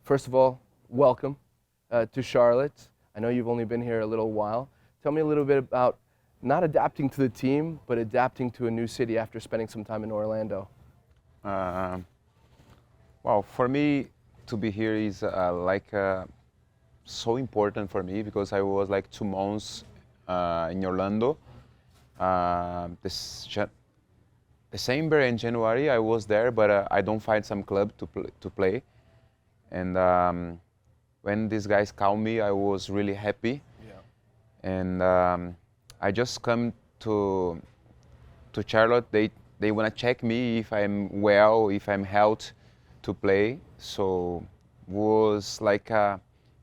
first of all, welcome to Charlotte. I know you've only been here a little while. Tell me a little bit about not adapting to the team, but adapting to a new city after spending some time in Orlando. Uh, well, for me to be here is so important for me because I was like 2 months in Orlando. December and January I was there, but I don't find some club to play. And when these guys called me, I was really happy. Yeah. And I just come to Charlotte. They want to check me if I'm well, if I'm healthy to play. So was like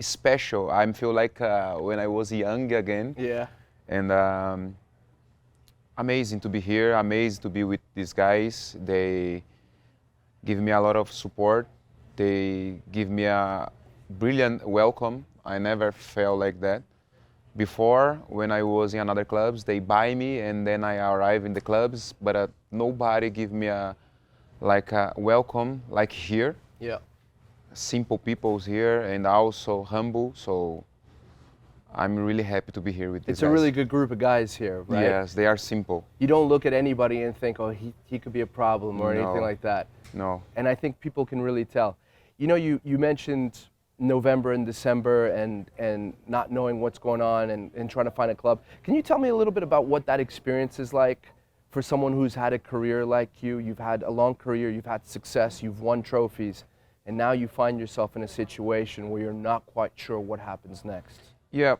special. I feel like when I was young again. Yeah. And amazing to be here. Amazing to be with these guys. They give me a lot of support. They give me a brilliant welcome. I never felt like that before. When I was in other clubs, they buy me and then I arrive in the clubs, but nobody give me a welcome like here. Yeah. Simple people's here and also humble. So I'm really happy to be here with these It's guys. a really good group of guys here, right? Yes, they are simple. You don't look at anybody and think, oh, he could be a problem or anything like that. No. And I think people can really tell. You know, you mentioned November and December and not knowing what's going on and trying to find a club. Can you tell me a little bit about what that experience is like for someone who's had a career like you? You've had a long career, you've had success, you've won trophies, and now you find yourself in a situation where you're not quite sure what happens next. Yeah,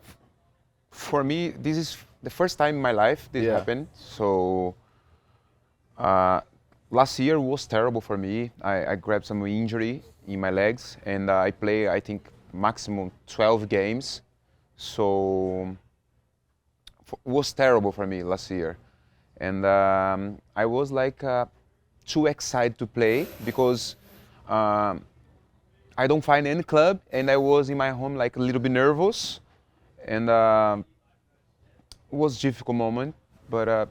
for me, this is the first time in my life this happened. So last year was terrible for me. I grabbed some injury in my legs and I play, I think, maximum 12 games. So it was terrible for me last year. And I was like too excited to play because I don't find any club and I was in my home like a little bit nervous. And it was a difficult moment, but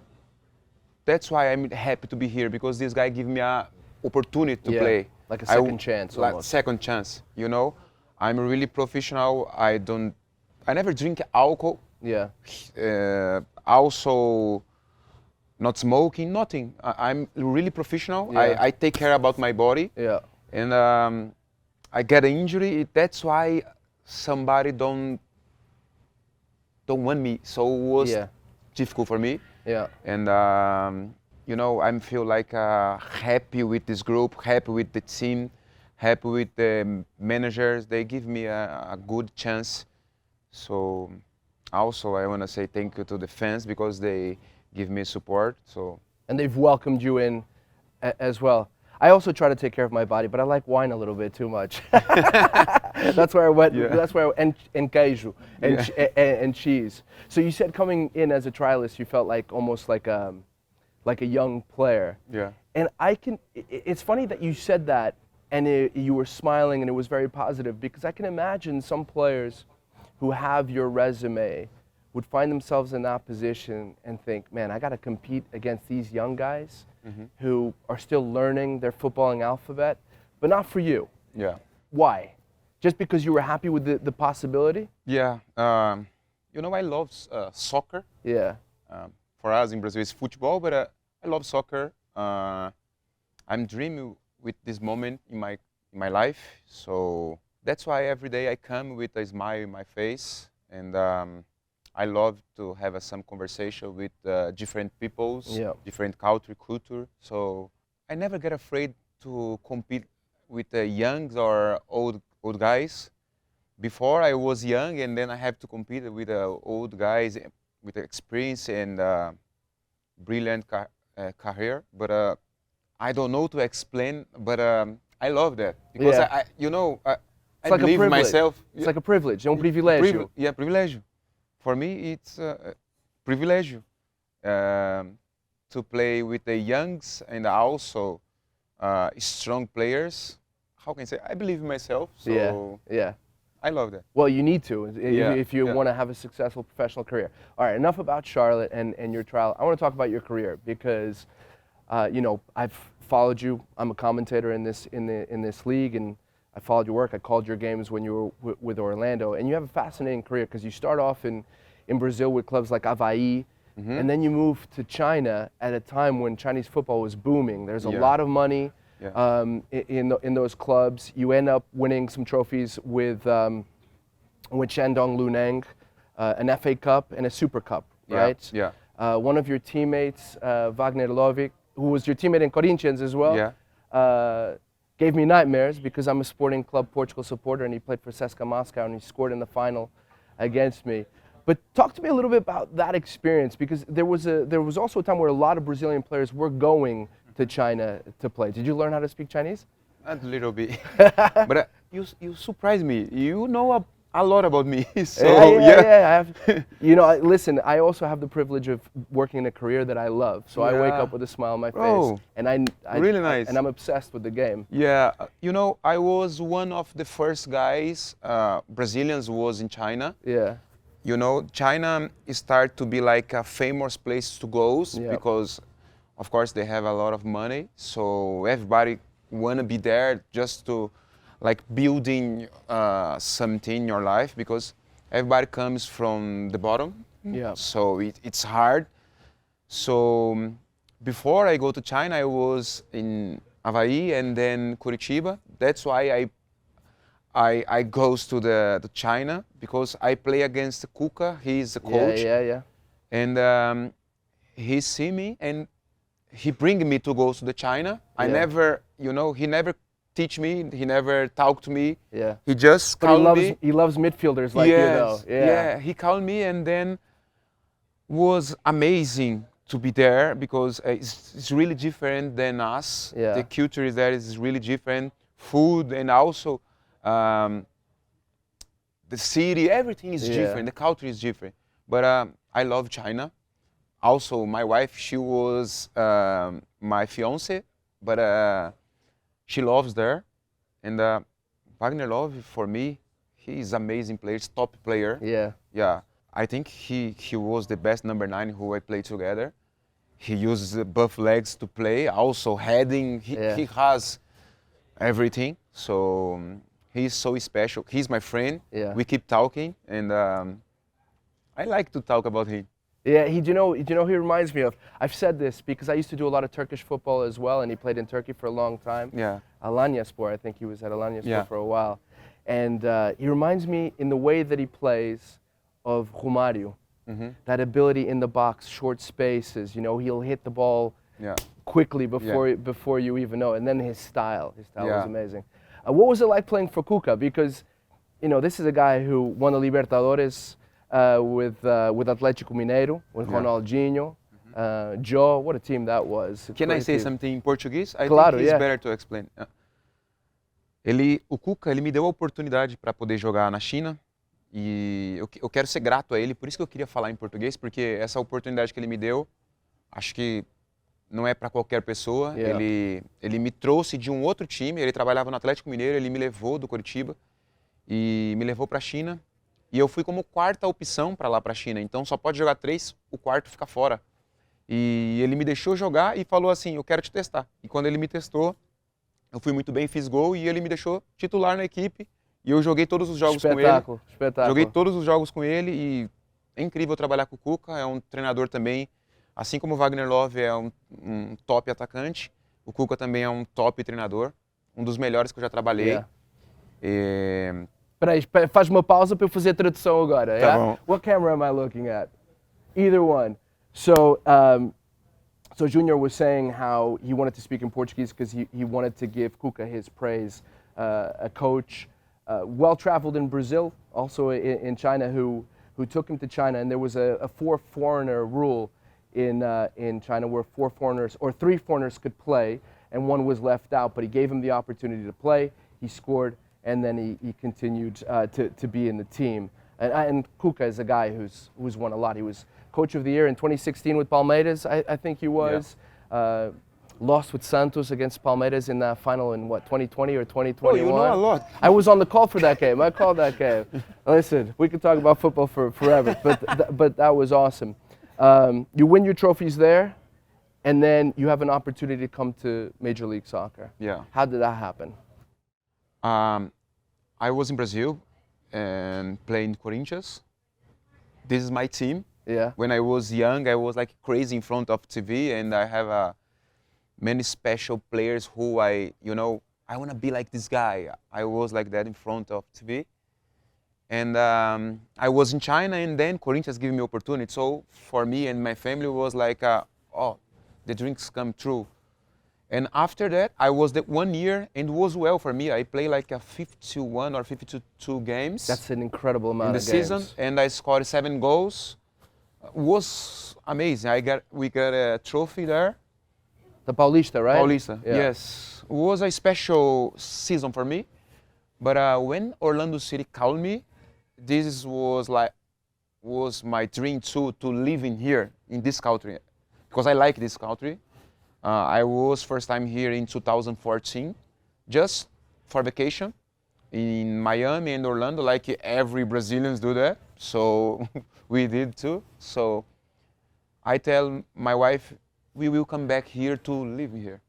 that's why I'm happy to be here because this guy gave me an opportunity to play. Like a second chance almost. Like second chance, you know. I'm really professional. I never drink alcohol. Yeah. Also, not smoking, nothing. I'm really professional. Yeah. I take care about my body. Yeah. And I get an injury. That's why somebody don't want me, so it was difficult for me. Yeah. And you know, I feel like happy with this group, happy with the team, happy with the managers. They give me a good chance. So also I want to say thank you to the fans because they give me support. So and they've welcomed you in as well. I also try to take care of my body, but I like wine a little bit too much. That's where I went. Yeah. That's where and queijo and cheese. So you said coming in as a trialist, you felt like almost like a young player. Yeah. And it's funny that you said that, and you were smiling, and it was very positive because I can imagine some players who have your resume would find themselves in that position and think, man, I got to compete against these young guys who are still learning their footballing alphabet, but not for you. Yeah. Why? Just because you were happy with the possibility? Yeah. You know, I love soccer. Yeah. For us in Brazil, it's football, but I love soccer. I'm dreaming with this moment in my life, so that's why every day I come with a smile in my face, and I love to have some conversation with different peoples, different culture. So I never get afraid to compete with the young or old guys. Before I was young, and then I have to compete with old guys with experience and brilliant career. But I don't know to explain. But I love that because I it's like believe a in myself. It's like a privilege. É privilégio. Yeah, privilégio. For me, it's a privilege to play with the youngs and also strong players. How can I say? I believe in myself. So yeah. I love that. Well, you need to if you want to have a successful professional career. All right, enough about Charlotte and your trial. I want to talk about your career because, you know, I've followed you. I'm a commentator in this league, and I followed your work. I called your games when you were with Orlando, and you have a fascinating career because you start off in Brazil with clubs like Avaí, and then you move to China at a time when Chinese football was booming. There's a lot of money in those clubs. You end up winning some trophies with Shandong Luneng, an FA Cup and a Super Cup, right? Yeah. One of your teammates, Wagner Lovic, who was your teammate in Corinthians as well, gave me nightmares because I'm a Sporting Club Portugal supporter, and he played for CSKA Moscow, and he scored in the final against me. But talk to me a little bit about that experience, because there was also a time where a lot of Brazilian players were going to China to play. Did you learn how to speak Chinese? A little bit. But you surprised me. You know a lot about me. So I have, listen, I also have the privilege of working in a career that I love. So I wake up with a smile on my face. And really nice. And I'm obsessed with the game. Yeah, I was one of the first guys, Brazilians was in China. Yeah. China started to be like a famous place to go because, of course, they have a lot of money. So everybody want to be there just to like building something in your life, because everybody comes from the bottom. Yeah. So it's hard. So before I go to China, I was in Avaí and then Curitiba. That's why I goes to China, because I play against Kuka. He's the coach. Yeah. And he see me and he bring me to go to the China. I never, he never teach me. He never talked to me. Yeah. He just called me. He loves midfielders like you, though. Yeah. He called me, and then was amazing to be there, because it's really different than us. Yeah. The culture is there is really different. Food, and also the city, everything is different. The culture is different. But I love China. Also, my wife, she was my fiance, but she loves there. And Wagner Love, for me, he's amazing player, top player. Yeah. I think he was the best number 9 who I played together. He uses the buff legs to play, also heading. He has everything. So he's so special. He's my friend. Yeah. We keep talking, and I like to talk about him. Yeah, he reminds me of. I've said this because I used to do a lot of Turkish football as well, and he played in Turkey for a long time. Yeah. Alanyaspor, I think he was at Alanyaspor for a while. And he reminds me in the way that he plays of Romario. That ability in the box, short spaces, he'll hit the ball quickly before you even know. And then his style was amazing. What was it like playing for Cuca? Because, this is a guy who won the Libertadores with Atlético Mineiro, with Ronaldinho, Joe. What a team that was. Can I say something in Portuguese? I Claro, think it's better to explain. O Cuca, ele me deu a oportunidade para poder jogar na China, e eu quero ser grato a ele, por isso que eu queria falar em português, porque essa oportunidade que ele me deu, acho que não é para qualquer pessoa. Ele me trouxe de um outro time, ele trabalhava no Atlético Mineiro, ele me levou do Curitiba e me levou para a China, e eu fui como quarta opção para lá para a China, então só pode jogar 3, o quarto fica fora. E ele me deixou jogar e falou assim, eu quero te testar. E quando ele me testou, eu fui muito bem, fiz gol, e ele me deixou titular na equipe, e eu joguei todos os jogos com ele. Espetáculo. Joguei todos os jogos com ele, e é incrível trabalhar com o Cuca, é um treinador também, assim como o Wagner Love é um top atacante, o Cuca também é um top treinador, um dos melhores que eu já trabalhei. Espera aí, faz uma pausa para eu fazer a tradução agora. Tá bom. What camera am I looking at? Either one. So, so Júnior was saying how he wanted to speak in Portuguese because he wanted to give Cuca his praise. A coach, well-traveled in Brazil, also in China, who took him to China, and there was a 4-foreigner rule in China where 4 foreigners or 3 foreigners could play, and 1 was left out. But he gave him the opportunity to play. He scored, and then he continued to be in the team. And Cuca is a guy who's won a lot. He was Coach of the Year in 2016 with Palmeiras, I think he was. Lost with Santos against Palmeiras in that final in, 2020 or 2021? Oh, you know a lot. I was on the call for that game. I called that game. Listen, we could talk about football forever, but that was awesome. You win your trophies there, and then you have an opportunity to come to Major League Soccer. Yeah. How did that happen? Um, I was in Brazil and playing Corinthians. This is my team. Yeah. When I was young, I was like crazy in front of TV, and I have many special players who I want to be like this guy. I was like that in front of TV. And I was in China, and then Corinthians gave me opportunity. So for me and my family was like, oh, the dreams come true. And after that, I was the 1 year, and it was well for me. I played like a 51 or 52 games. That's an incredible amount in the of games. season, and I scored 7 goals. It was amazing. We got a trophy there. The Paulista, right? Paulista, Yeah. yes. It was a special season for me. But when Orlando City called me, this was my dream too, to live in here, in this country, because I like this country. I was first time here in 2014, just for vacation, in Miami and Orlando, like every Brazilians do that. So we did too. So I tell my wife, we will come back here to live here.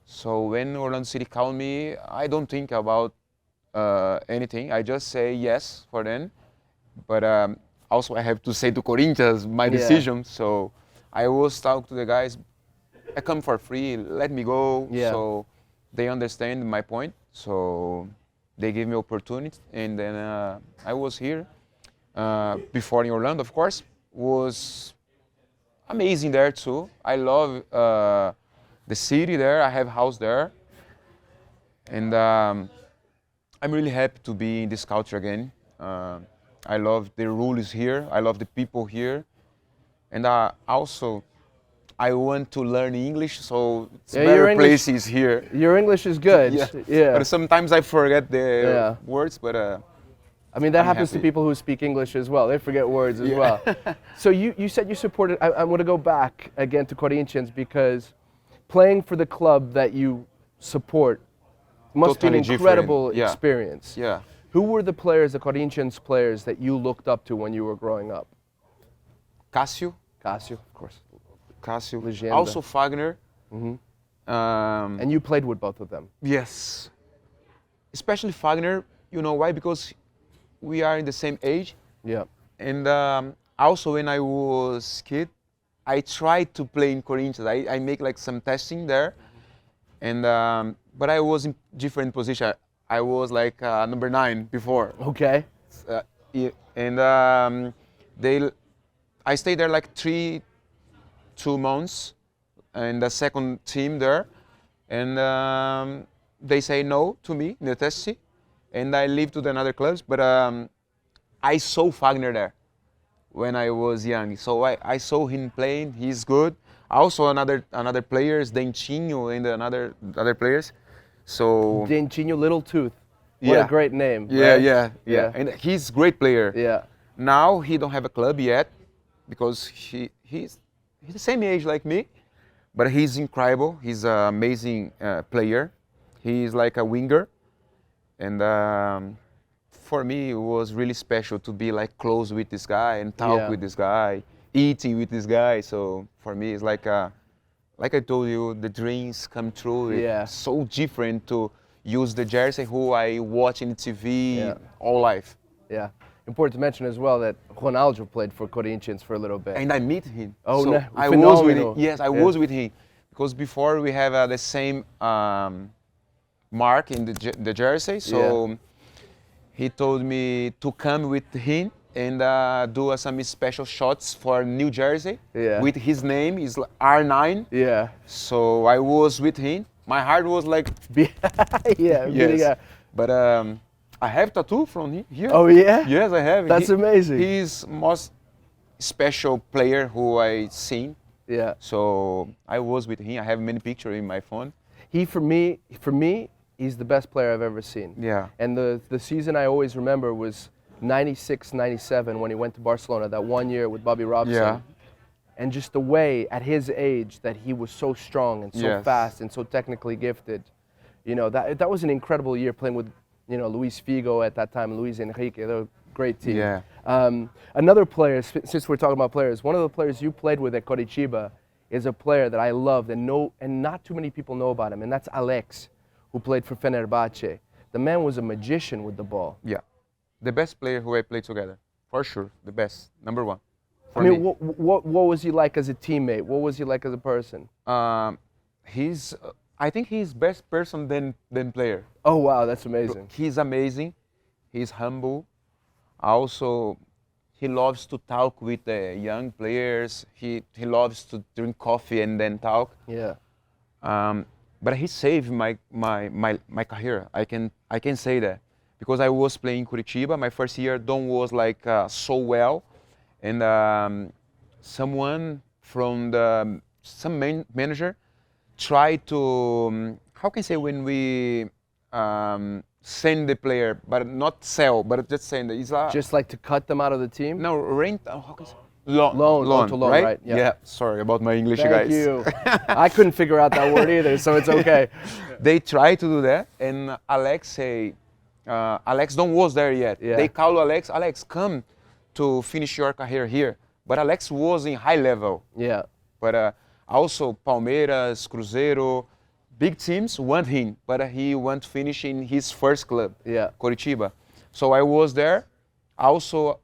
So when Orlando City called me, I don't think about anything. I just say yes for them. But also I have to say to Corinthians my decision. So I was talking to the guys, I come for free, let me go. Yeah. So they understand my point. So they gave me opportunity, and then I was here. Before in Orlando, of course, was amazing there too. I love the city there. I have a house there, and I'm really happy to be in this culture again. I love the rules here. I love the people here, and also I want to learn English, so it's better places here. Your English is good. Yeah. But sometimes I forget the words, but I mean, that I'm happens happy. to people who speak English as well. They forget words as well. So you said you supported, I'm going to go back again to Corinthians, because playing for the club that you support must Totally be an incredible different. Yeah. experience. Yeah. Who were the players, the Corinthians players, that you looked up to when you were growing up? Cássio, Of course. Cássio, Legenda. also Fagner. And you played with both of them. Yes, especially Fagner. You know why? Because we are in the same age. Yeah. And also when I was kid, I tried to play in Corinthians. I make like some testing there, and but I was in different position. I was like number 9 before. Okay. And I stayed there like 2 months in the second team there, and they say no to me in the testing, and I leave to the another clubs. But I saw Fagner there when I was young, so I saw him playing. He's good. Also another players, Dentinho and other players. So Dentinho Little Tooth. What a great name. Yeah, right? yeah. And he's a great player. Yeah. Now he don't have a club yet, because he's the same age like me, but he's incredible. He's an amazing player. He's like a winger, and for me it was really special to be like close with this guy and talk with this guy, eating with this guy. So for me it's like I told you, the dreams come true. It's so different to use the jersey who I watch in TV all life. Yeah. Important to mention as well that Ronaldo played for Corinthians for a little bit. And I meet him. Oh, so no. I was with Phenomenal. him. Yes, I was with him, because before we have the same mark in the jersey. So he told me to come with him and do some special shots for New Jersey with his name is R9. Yeah. So I was with him. My heart was like, yes. But I have tattoo from him here. Oh yeah? Yes, I have. That's amazing. He's most special player who I seen. Yeah. So I was with him. I have many pictures in my phone. He for me, he's the best player I've ever seen. Yeah. And the season I always remember was 96, 97 when he went to Barcelona, that 1 year with Bobby Robson. Yeah. And just the way at his age that he was so strong and so fast and so technically gifted. You know, that was an incredible year playing with, you know, Luis Figo at that time, Luis Enrique. They were a great team. Yeah. Another player, since we're talking about players, one of the players you played with at Coritiba is a player that I love and not too many people know about him, and that's Alex, who played for Fenerbahce. The man was a magician with the ball. Yeah, the best player who I played together, for sure, the best, number one. I mean, what was he like as a teammate? What was he like as a person? I think he's best person than player. Oh wow, that's amazing. He's amazing. He's humble. Also, he loves to talk with the young players. He loves to drink coffee and then talk. Yeah. But he saved my career. I can say that because I was playing Curitiba. My first year, Don was like so well, and someone from some manager tried to how can I say when we send the player, but not sell, but just send. It's Just like to cut them out of the team? no rent. How can I say? Loan to loan, right? Yeah. Sorry about my English, Thank guys. you. I couldn't figure out that word either, so it's okay. They tried to do that, and Alex say, Alex don't was there yet. Yeah. They call Alex, come to finish your career here. But Alex was in high level. Yeah. But also Palmeiras, Cruzeiro, big teams want him, but he want to finish in his first club, Yeah. Curitiba. So I was there. Also,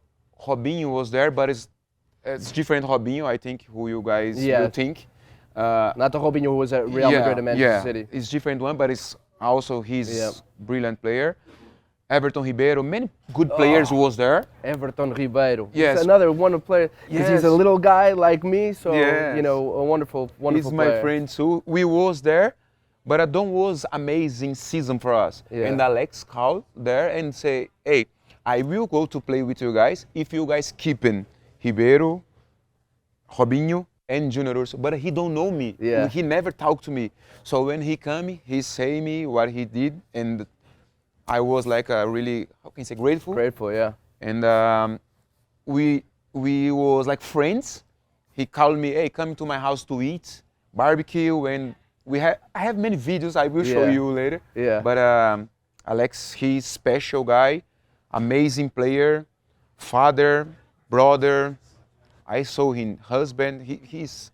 Robinho was there, but it's different Robinho, I think, who you guys Yeah. will think. Not the Robinho who was at Real Madrid and Manchester City. It's different one, but it's also he's Yeah. brilliant player. Everton Ribeiro, many good players was there. Everton Ribeiro. Yes. He's another wonderful player because he's a Yes. little guy like me, so Yes. you know, a wonderful He's player. my friend too. We was there, but Adon was amazing season for us. Yeah. And Alex called there and say, hey, I will go to play with you guys if you guys keeping Ribeiro, Robinho, and Júnior Urso. But he don't know me. Yeah. He never talked to me. So when he come, he say me what he did, and I was like really, how can I say, grateful. Grateful, yeah. And we was like friends. He called me, hey, come to my house to eat barbecue, and I have many videos I will show Yeah. you later. Yeah. But Alex, he's special guy, amazing player, father, brother. I saw him husband. He's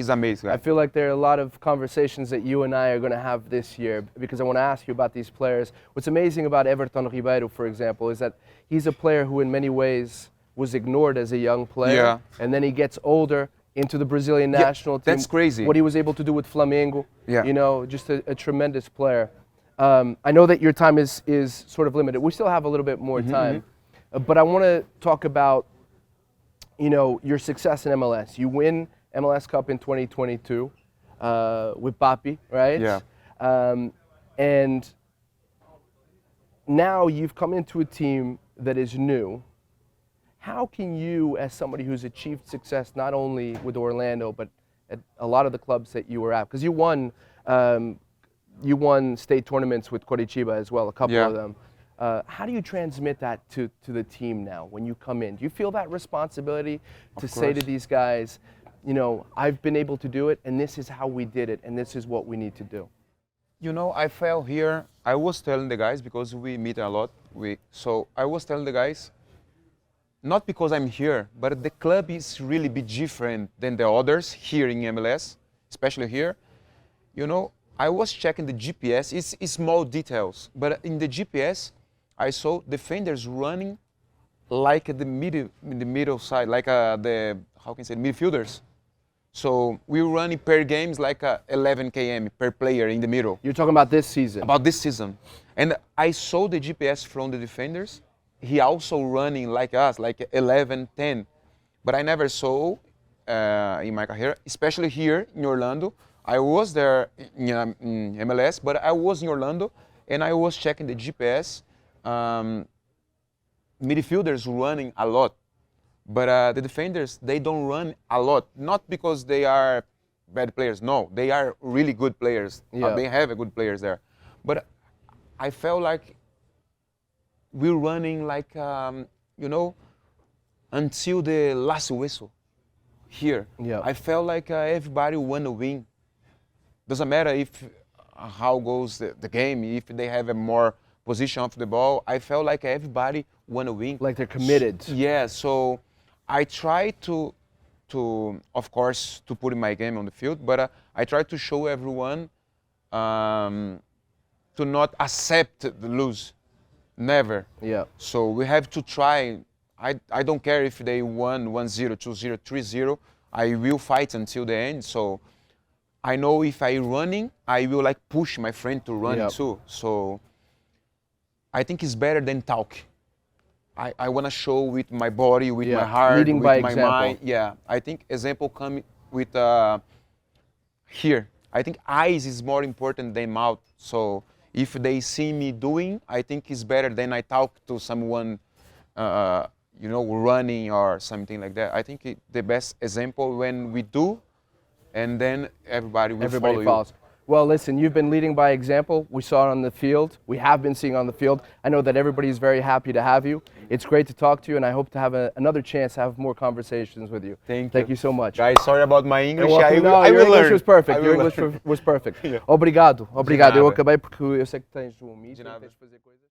amazing. I feel like there are a lot of conversations that you and I are going to have this year because I want to ask you about these players. What's amazing about Everton Ribeiro, for example, is that he's a player who in many ways was ignored as a young player. Yeah. And then he gets older into the Brazilian national team. that's crazy. What he was able to do with Flamengo. Yeah. You know, just a tremendous player. I know that your time is sort of limited. We still have a little bit more time. But I want to talk about, you know, your success in MLS. You win MLS Cup in 2022 with Papi, right? Yeah. And now you've come into a team that is new. How can you, as somebody who's achieved success not only with Orlando but at a lot of the clubs that you were at, because you won state tournaments with Curitiba as well, a couple Yeah. of them. How do you transmit that to the team now when you come in? Do you feel that responsibility to say to these guys, you know, I've been able to do it, and this is how we did it, and this is what we need to do? You know, I felt here, I was telling the guys, because we meet a lot, so I was telling the guys, not because I'm here, but the club is really be different than the others here in MLS, especially here. You know, I was checking the GPS, it's small details, but in the GPS, I saw defenders running like in the middle side, like the, how can I say, midfielders. So we were running per games like 11 km per player in the middle. You're talking about this season. About this season. And I saw the GPS from the defenders. He also running like us, like 11, 10. But I never saw in my career, especially here in Orlando. I was there in MLS, but I was in Orlando and I was checking the GPS. Midfielders running a lot. But the defenders, they don't run a lot. Not because they are bad players. No, they are really good players. Yeah. They have good players there. But I felt like we're running like, you know, until the last whistle here. Yeah. I felt like everybody want to win. Doesn't matter if how goes the game, if they have a more position of the ball. I felt like everybody want to win. Like they're committed. Yeah, so I try to of course, to put in my game on the field, but I try to show everyone to not accept the lose. Never. Yeah. So we have to try. I don't care if they won 1-0, 2-0, 3-0. I will fight until the end. So I know if I running, I will like push my friend to run Yep. too. So I think it's better than talk. I want to show with my body, with Yeah, my heart, leading with by my example. mind. Yeah, I think example come with here. I think eyes is more important than mouth. So if they see me doing, I think it's better than I talk to someone, running or something like that. I think the best example when we do, and then everybody will Everybody follow follows. Well, listen, you've been leading by example. We saw it on the field. We have been seeing on the field. I know that everybody's very happy to have you. It's great to talk to you, and I hope to have another chance to have more conversations with you. Thank Thank you so much. Guys, sorry about my English. Well, no, I your will English learn. was perfect. I Your will English learn. was perfect. Obrigado, obrigado. Eu nada. acabei porque eu sei que tens um meeting, nada. tens de fazer coisas.